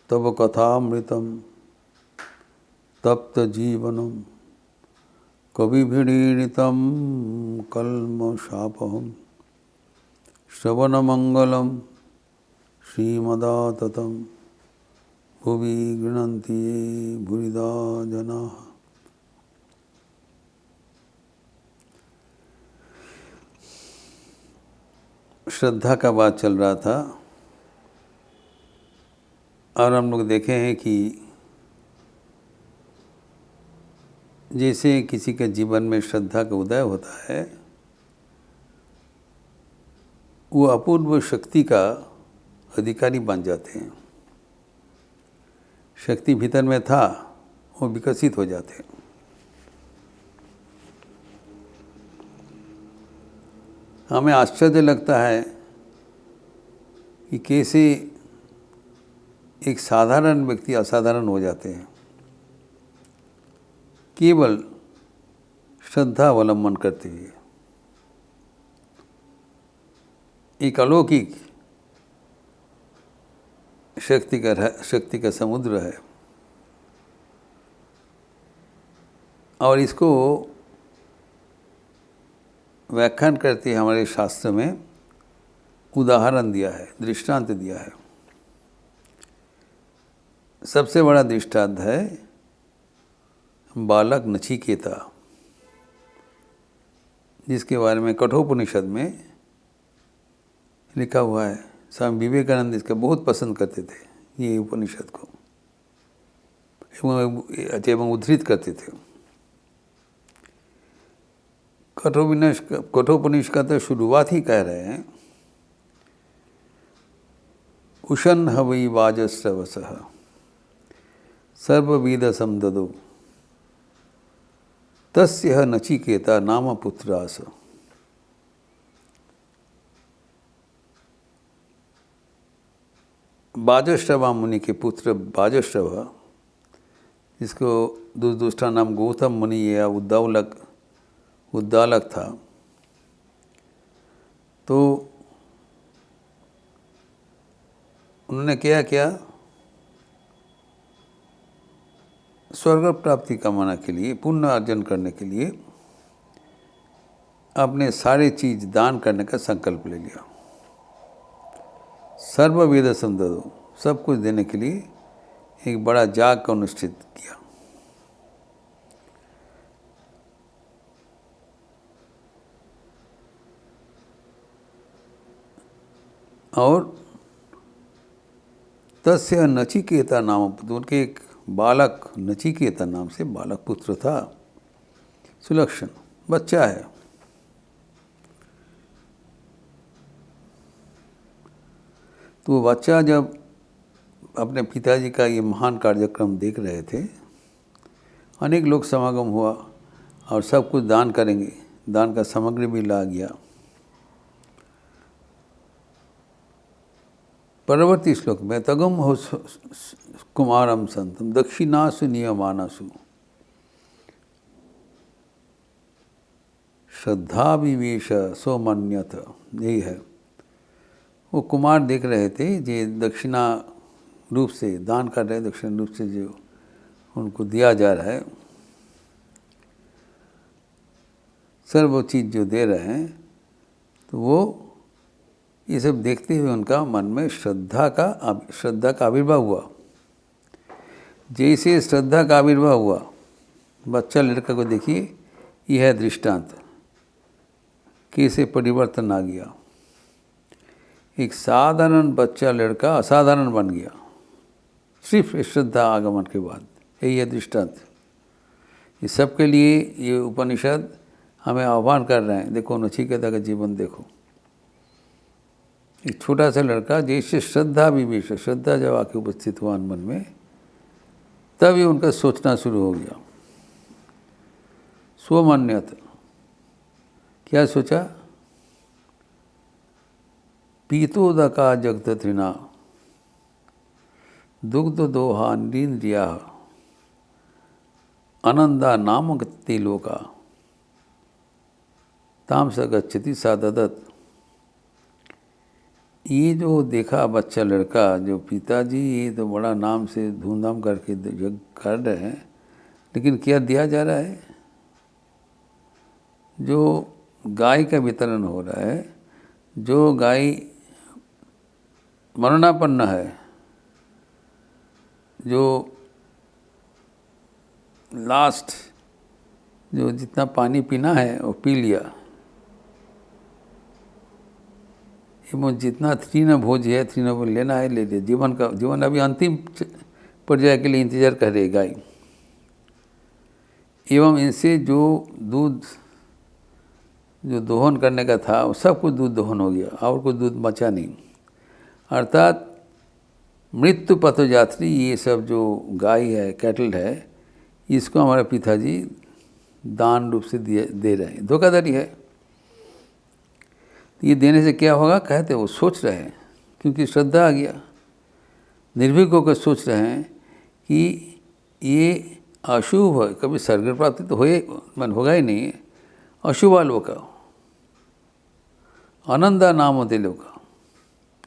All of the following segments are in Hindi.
तव कथामृतं तप्त जीवनम कविभिरीडितं कल्मषापहं श्रवणमंगलं श्रीमदाततं भुवि गृह्णन्ति ये भूरिदा जनाः। श्रद्धा का बात चल रहा था और हम लोग देखे हैं कि जैसे किसी के जीवन में श्रद्धा का उदय होता है, वो अपूर्व शक्ति का अधिकारी बन जाते हैं। शक्ति भीतर में था, वो विकसित हो जाते हैं। हमें आश्चर्य लगता है कि कैसे एक साधारण व्यक्ति असाधारण हो जाते हैं केवल श्रद्धा अवलंबन करते हुए। एक अलौकिक शक्ति का समुद्र है और इसको व्याख्यान करते हमारे शास्त्र में उदाहरण दिया है, दृष्टांत दिया है। सबसे बड़ा दृष्टांत है बालक नचिकेता, जिसके बारे में कठोपनिषद में लिखा हुआ है। स्वामी विवेकानंद इसका बहुत पसंद करते थे, ये उपनिषद को एवं उद्धृत करते थे। कठोपनिषद का तो शुरुआत ही कह रहे हैं, उशन हवै वाजस्रवसः सर्वविद समददो तस्य नचिकेता नाम पुत्रास। बाजश्रवा मुनि के पुत्र बाजश्रव, जिसको दूसरा नाम गौतम मुनि या उद्दालक था, तो उन्होंने क्या किया, स्वर्ग प्राप्ति कामना के लिए, पुण्य अर्जन करने के लिए अपने सारे चीज दान करने का संकल्प ले लिया। सर्व वेद संददो, सब कुछ देने के लिए एक बड़ा याग का अनुष्ठित किया। और तस्य नचिकेता नाम, उनके एक बालक नचिकेता नाम से बालक पुत्र था, सुलक्षण बच्चा है। तो वो बच्चा जब अपने पिताजी का ये महान कार्यक्रम देख रहे थे, अनेक लोग समागम हुआ और सब कुछ दान करेंगे, दान का सामग्री भी ला गया। परवर्ती श्लोक में तगम हो कुमारम संतम दक्षिणासु नियमानसु श्रद्धा विवेश सोमन्यत, यही है। वो कुमार देख रहे थे जो दक्षिणा रूप से दान कर रहे, दक्षिण रूप से जो उनको दिया जा रहा है, सर्व चीज़ जो दे रहे हैं, तो वो ये सब देखते हुए उनका मन में श्रद्धा का आविर्भाव हुआ। जैसे श्रद्धा का आविर्भाव हुआ, बच्चा लड़का को देखिए, यह है दृष्टांत, कैसे परिवर्तन आ गया। एक साधारण बच्चा लड़का असाधारण बन गया सिर्फ श्रद्धा आगमन के बाद। यही है दृष्टांत। ये सबके लिए ये उपनिषद हमें आह्वान कर रहे हैं। देखो नचिकेता का जीवन देखो, एक छोटा सा लड़का जैसे श्रद्धा विवेश, श्रद्धा जब आके उपस्थित हुआ मन में, तभी उनका सोचना शुरू हो गया। स्वमान्यत, क्या सोचा, पीतोदका जगत तृणा दुग्ध दोहा निंद्रिया आनंदा नाम गति लोका तामस गच्छति सा ददत। ये जो देखा बच्चा लड़का, जो पिताजी ये तो बड़ा नाम से धूमधाम करके यज्ञ कर रहे हैं, लेकिन क्या दिया जा रहा है? जो गाय का वितरण हो रहा है, जो गाय मरणापन्न है, जो लास्ट जो जितना पानी पीना है वो पी लिया, एवं जितना तृण भोज है तृण भोज लेना है ले लिया। जीवन अभी अंतिम पर्याय के लिए इंतजार कर रही गाय। एवं इनसे जो दूध जो दोहन करने का था वो सब कुछ दूध दोहन हो गया और कुछ दूध बचा नहीं। अर्थात मृत्यु पथयात्री ये सब जो गाय है, कैटल है, इसको हमारे पिताजी दान रूप से दे रहे हैं। धोखाधड़ी है। ये देने से क्या होगा? कहते वो सोच रहे हैं, क्योंकि श्रद्धा आ गया, निर्भीक होकर सोच रहे हैं कि ये अशुभ है, कभी स्वर्ग प्राप्ति तो होगा ही नहीं, अशुभ लोका आनंदा नाम होते लोका,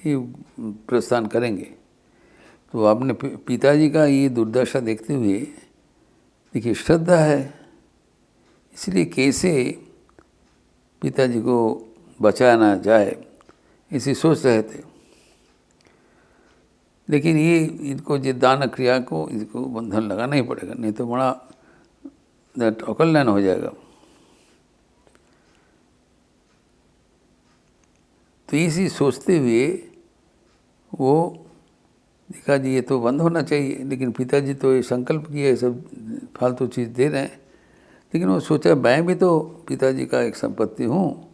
ये प्रस्थान करेंगे। तो अपने पिताजी का ये दुर्दशा देखते हुए देखिए श्रद्धा है, इसलिए कैसे पिताजी को बचाना जाए इसी सोच रहे थे। लेकिन ये इनको जो दान क्रिया को इसको बंधन लगाना ही पड़ेगा, नहीं तो बड़ा अकल्याण हो जाएगा। तो इसी सोचते हुए वो देखा जी ये तो बंद होना चाहिए, लेकिन पिताजी तो ये संकल्प किए सब फालतू चीज़ दे रहे हैं। लेकिन वो सोचा मैं भी तो पिताजी का एक संपत्ति हूँ,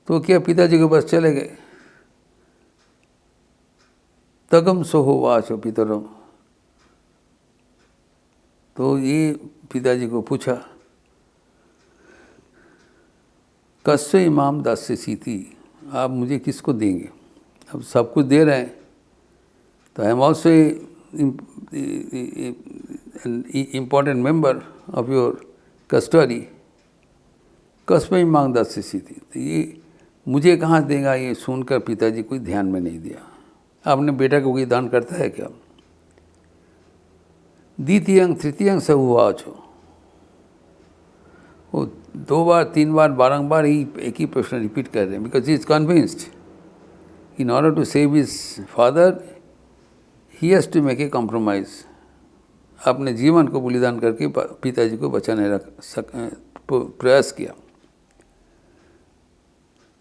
तो क्या पिताजी के पास चले गए। तगम सोहो वाचो पितरम, तो ये पिताजी को पूछा कस्य इमाम दास्य सीति, आप मुझे किसको देंगे? अब सब कुछ दे रहे हैं, तो I am also important member of your custody, कस्य इमाम दास्य सीति। तो ये मुझे कहाँ देगा? ये सुनकर पिताजी कोई ध्यान में नहीं दिया। आपने बेटा को कोई दान करता है क्या? द्वितीयं तृतीयं स उवाच, वो 2 बार 3 बार बारंबार ही एक ही प्रश्न रिपीट कर रहे हैं, because he is convinced in order to save his father he has to make a compromise. अपने जीवन को बलिदान करके पिताजी को बचाने प्रयास किया।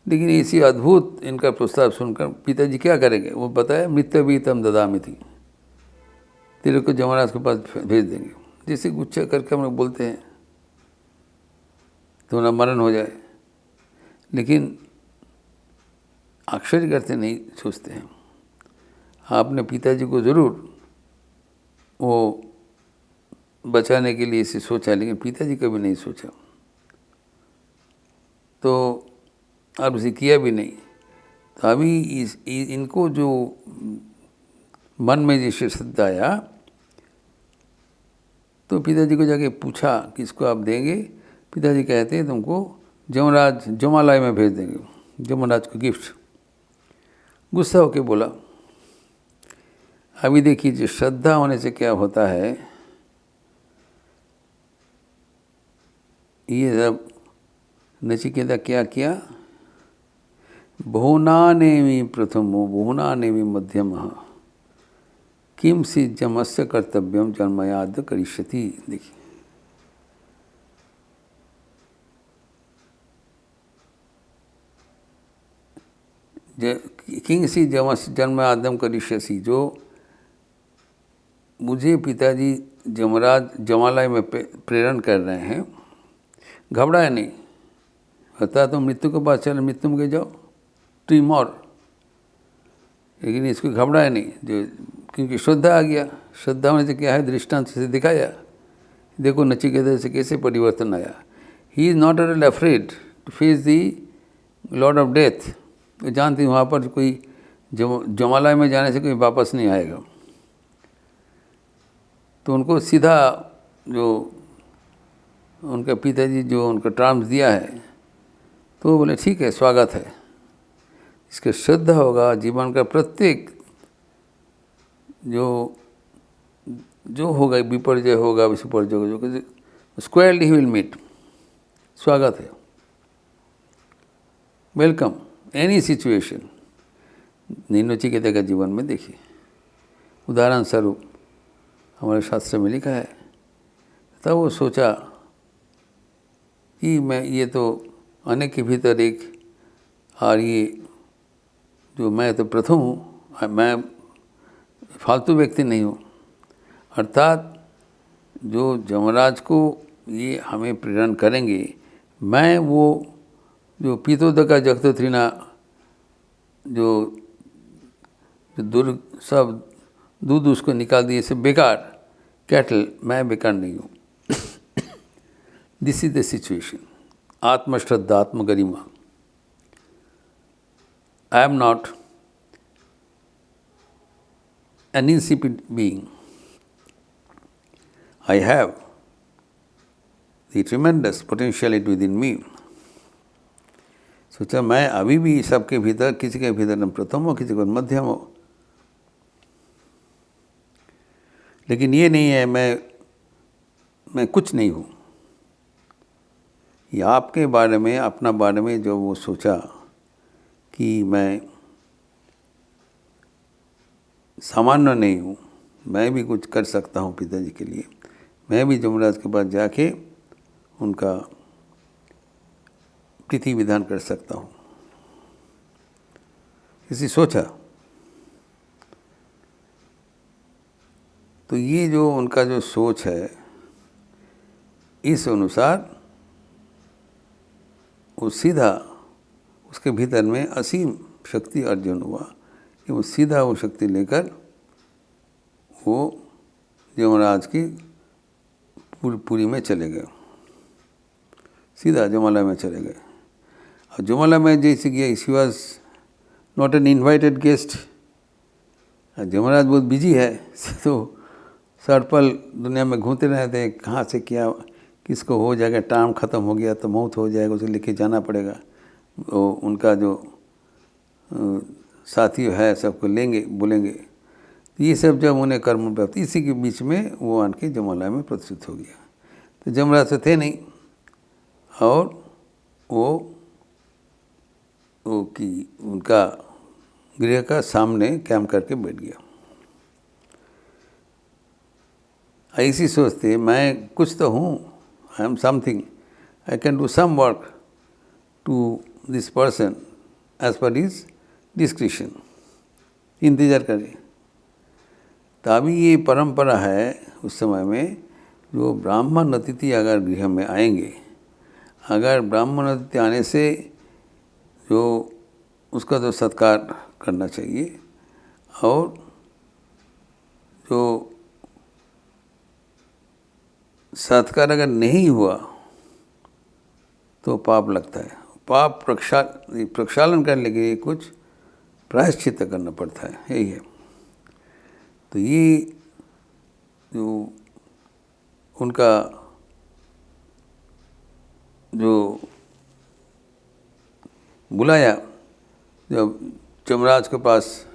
लेकिन इसी अद्भुत इनका प्रस्ताव सुनकर पिताजी क्या करेंगे? वो बताया मृत्यु भी तम ददामी थी, तेरे को जमराज के पास भेज देंगे। जैसे गुच्छा करके हम लोग बोलते हैं तो ना मरण हो जाए, लेकिन आश्चर्य करते नहीं सोचते हैं। आपने पिताजी को ज़रूर वो बचाने के लिए इसे सोचा, लेकिन पिताजी कभी नहीं सोचा, तो आप उसे किया भी नहीं। तो अभी इनको जो मन में जैसे श्रद्धा आया, तो पिताजी को जाके पूछा किसको आप देंगे? पिताजी कहते हैं तुमको जमराज जमालय में भेज देंगे, जमराज को गिफ्ट। गुस्सा होके बोला। अभी देखिए जो श्रद्धा होने से क्या होता है, ये सब नचिकेता क्या किया? बहुनानेमि प्रथमो बहुनानेमि मध्यमः किम सी जमस्य कर्तव्यम जन्मयाद करिष्यति। देखिए किंग सी जन्मयादम करिष्यसि, जो मुझे पिताजी जमराज जमालय में प्रेरण कर रहे हैं, घबराए नहीं। बता तो मृत्यु के पास चले, मृत्यु में जाओ टू और, लेकिन इसको घबराए नहीं, जो क्योंकि श्रद्धा आ गया। श्रद्धा होने से क्या है? दृष्टांत से दिखाया, देखो नचिकेता से कैसे परिवर्तन आया। He is not at all afraid to face the lord of death. जानती वहाँ पर कोई जमालय में जाने से कोई वापस नहीं आएगा। तो उनको सीधा जो उनका पिताजी जो उनका टर्म्स दिया है, तो वो बोले ठीक है, स्वागत है। इसके श्रद्धा होगा जीवन का प्रत्येक जो होगा, विपर्जय होगा, विपर्जय होगा, स्क्वायरली ही विल मीट। स्वागत है, वेलकम, एनी सिचुएशन। नचिकेता के जीवन में देखिए, उदाहरण स्वरूप हमारे शास्त्र में लिखा है, तब वो सोचा कि मैं ये तो अनेक के भीतर एक, और ये जो मैं तो प्रथम हूँ, मैं फालतू व्यक्ति नहीं हूँ। अर्थात जो यमराज को ये हमें प्रेरण करेंगे, मैं वो जो पीतोदका जगतोत्रीना जो सब दूध उसको निकाल दिए, से बेकार कैटल, मैं बेकार नहीं हूँ। This is the situation. आत्मश्रद्धा, आत्मगरिमा। I am not an insipid being. I have the tremendous potentiality within me. सोचा मैं अभी भी सबके भीतर, किसी के भीतर न प्रथम हो, किसी को मध्यम हो, लेकिन ये नहीं है मैं कुछ नहीं हूँ। ये आपके बारे में, अपना बारे में जो वो सोचा कि मैं सामान्य नहीं हूँ, मैं भी कुछ कर सकता हूँ पिताजी के लिए, मैं भी यमराज के पास जाके उनका प्रीति विधान कर सकता हूँ, इसी सोचा। तो ये जो उनका जो सोच है, इस अनुसार वो सीधा उसके भीतर में असीम शक्ति अर्जन हुआ कि वो सीधा वो शक्ति लेकर वो यमराज की पुरी में चले गए, सीधा जमला में चले गए। और जमला में जैसे कि ही was not an invited guest. Yamraj बहुत बिजी है, तो सर्पल दुनिया में घूमते रहते हैं, कहाँ से क्या किसको हो जाएगा, टाइम ख़त्म हो गया तो मौत हो जाएगा, उसे लेके जाना पड़ेगा। वो उनका जो साथी है सबको लेंगे, बोलेंगे। ये सब जब उन्हें कर्म प्राप्त, इसी के बीच में वो आन के जमला में प्रतिष्ठित हो गया। तो यमराज से थे नहीं, और वो कि उनका गृह का सामने कैंप करके बैठ गया। ऐसी सोचते मैं कुछ तो हूँ, I am something, I can do some work to this person as per his description. इंतज़ार करें। तो अभी ये परंपरा है उस समय में, जो ब्राह्मण अतिथि अगर गृह में आएंगे, अगर ब्राह्मण अतिथि आने से जो उसका तो सत्कार करना चाहिए, और जो सत्कार अगर नहीं हुआ तो पाप लगता है। पाप प्रक्षालन करने के लिए कुछ प्रायश्चित करना पड़ता है, यही है। तो ये जो उनका जो बुलाया, जब यमराज के पास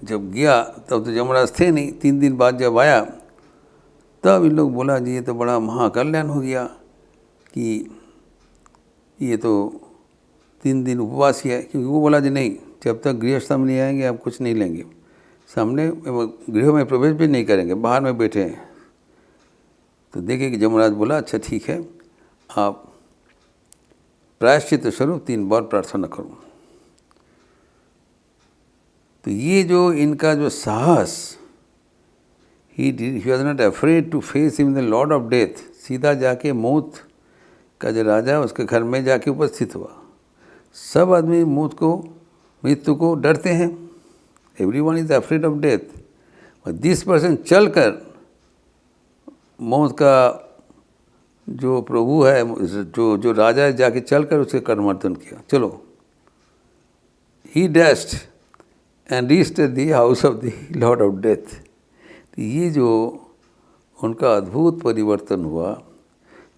जब गया, तब तो यमराज थे नहीं। 3 दिन बाद जब आया, तब इन लोग बोला जी ये तो बड़ा महाकल्याण हो गया कि ये तो 3 दिन उपवास किया है। क्योंकि वो बोला जी नहीं, जब तक गृहस्थ हम नहीं आएंगे आप कुछ नहीं लेंगे, सामने गृह में प्रवेश भी नहीं करेंगे, बाहर में बैठे हैं। तो देखे कि यमराज बोला अच्छा ठीक है, आप प्रायश्चित स्वरूप 3 बार प्रार्थना करो। तो ये जो इनका जो साहस, he was not afraid to face him the lord of death. सीधा जाके मौत का जो राजा उसके घर में जाके उपस्थित हुआ। सब आदमी मौत को, मृत्यु को डरते हैं, everyone is afraid of death. और दिस पर्सन चल कर मौत का जो प्रभु है, जो राजा है, जाके चल कर उसके कर्मर्दन किया। चलो, he dashed and reached the house of the lord of death. तो ये जो उनका अद्भुत परिवर्तन हुआ,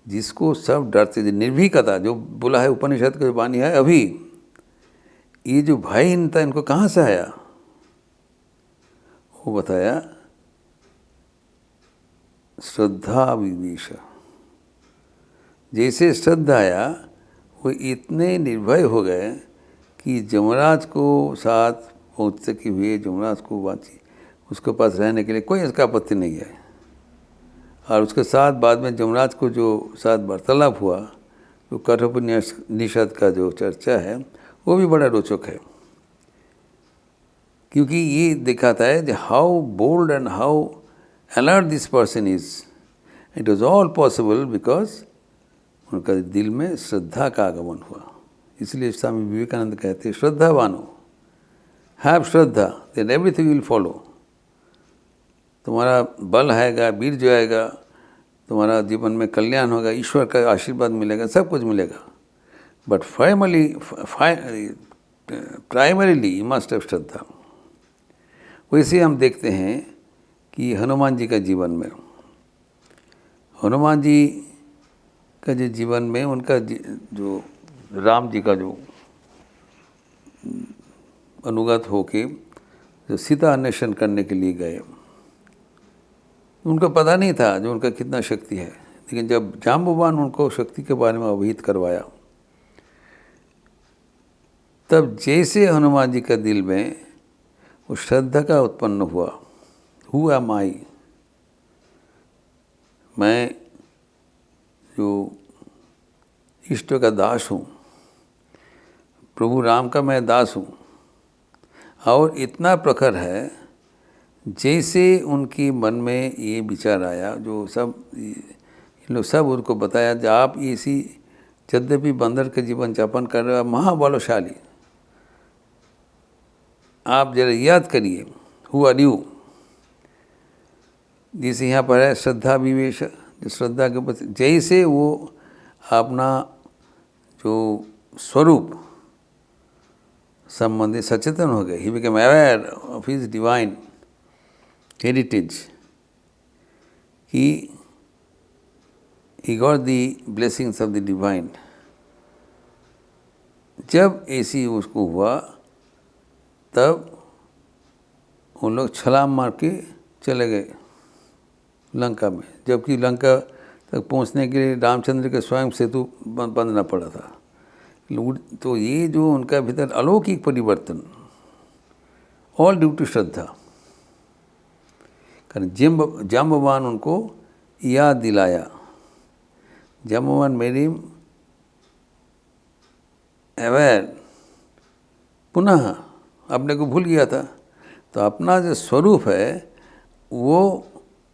जिसको सब डरते थे, निर्भीकता जो बोला है उपनिषद का जो वाणी है, अभी ये जो भयहीनता इनको कहाँ से आया, वो बताया श्रद्धा विवेश। जैसे श्रद्धा आया वो इतने निर्भय हो गए कि जमराज को साथ पहुँचते के हुए जमराज को बातचीत उसके पास रहने के लिए कोई इसका आपत्ति नहीं है। और उसके साथ बाद में जमराज को जो साथ वार्तालाप हुआ, जो कठोपनिषद का जो चर्चा है वो भी बड़ा रोचक है, क्योंकि ये दिखाता है how bold and how alert this person is. It was all possible because उनका दिल में श्रद्धा का आगमन हुआ। इसलिए स्वामी विवेकानंद कहते हैं श्रद्धावानो, have shraddha then everything will follow. तुम्हारा बल आएगा, वीर्य आएगा, तुम्हारा जीवन में कल्याण होगा, ईश्वर का आशीर्वाद मिलेगा, सब कुछ मिलेगा। But primarily you must have shraddha. वैसे हम देखते हैं कि हनुमान जी का जीवन में, हनुमान जी का जो जीवन में उनका जो राम जी का जो अनुगत होके जो सीता अन्वेषण करने के लिए गए, उनको पता नहीं था जो उनका कितना शक्ति है, लेकिन जब जाम्बवान उनको शक्ति के बारे में अवहित करवाया, तब जैसे हनुमान जी का दिल में वो श्रद्धा का उत्पन्न हुआ, हुआ माई, मैं जो ईश्वर का दास हूँ, प्रभु राम का मैं दास हूँ। और इतना प्रखर है, जैसे उनके मन में ये विचार आया, जो सब इन लोग सब उनको बताया कि आप इसी यद्यपि बंदर के जीवन यापन कर रहे हो, महाबलशाली, आप जरा याद करिए हु आर यू। जैसे यहाँ पर है श्रद्धा विवेश, श्रद्धा के प्रति जैसे वो अपना जो स्वरूप संबंधी सचेतन हो गए, he became aware of his divine heritage, he got the blessings of the divine. जब ऐसी उसको हुआ, तब उन लोग छलांग मार के चले गए लंका में, जबकि लंका तक पहुंचने के लिए रामचंद्र के स्वयं सेतु बांधना पड़ा था। तो ये जो उनका भीतर अलौकिक परिवर्तन, ऑल ड्यू टू श्रद्धा। कारण जाम्बवान उनको याद दिलाया, जाम्बवान मेड हिम अवेयर, पुनः अपने को भूल गया था। तो अपना जो स्वरूप है वो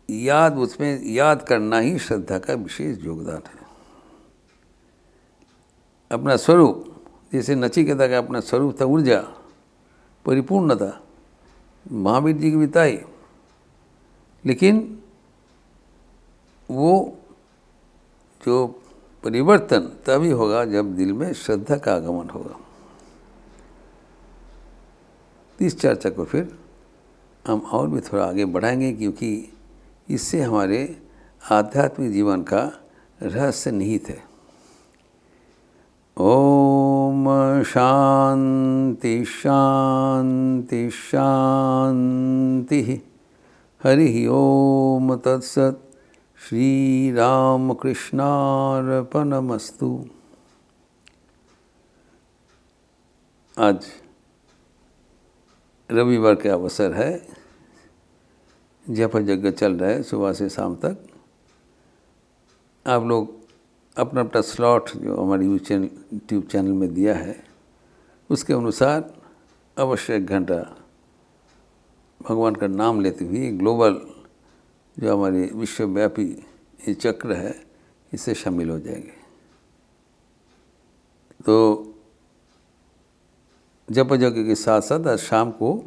याद, उसमें याद करना ही श्रद्धा का विशेष योगदान है। अपना स्वरूप, जैसे नचिकेता का अपना स्वरूप था ऊर्जा, परिपूर्णता, महावीर जी की बिताई, लेकिन वो जो परिवर्तन तभी होगा जब दिल में श्रद्धा का आगमन होगा। इस चर्चा को फिर हम और भी थोड़ा आगे बढ़ाएंगे, क्योंकि इससे हमारे आध्यात्मिक जीवन का रहस्य निहित है। ओम शांति शांति शांति। हरि ओम तत्सत। श्री राम कृष्णार्पणमस्तु। आज रविवार के अवसर है, जप यज्ञ चल रहा है सुबह से शाम तक। आप लोग अपना अपना स्लॉट जो हमारे यूट्यूब चैनल में दिया है, उसके अनुसार अवश्य 1 घंटा भगवान का नाम लेते हुए ग्लोबल जो हमारे विश्वव्यापी ये चक्र है, इससे शामिल हो जाएंगे। तो जप यज्ञ के साथ साथ आज शाम को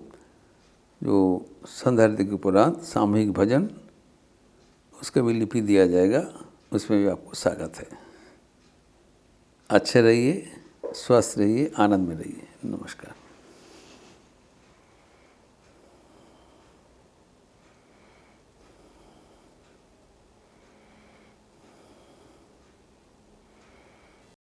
जो संध्या आरती के उपरांत सामूहिक भजन, उसका भी लिपि दिया जाएगा, उसमें भी आपको स्वागत है। अच्छे रहिए, स्वस्थ रहिए, आनंद में रहिए। नमस्कार।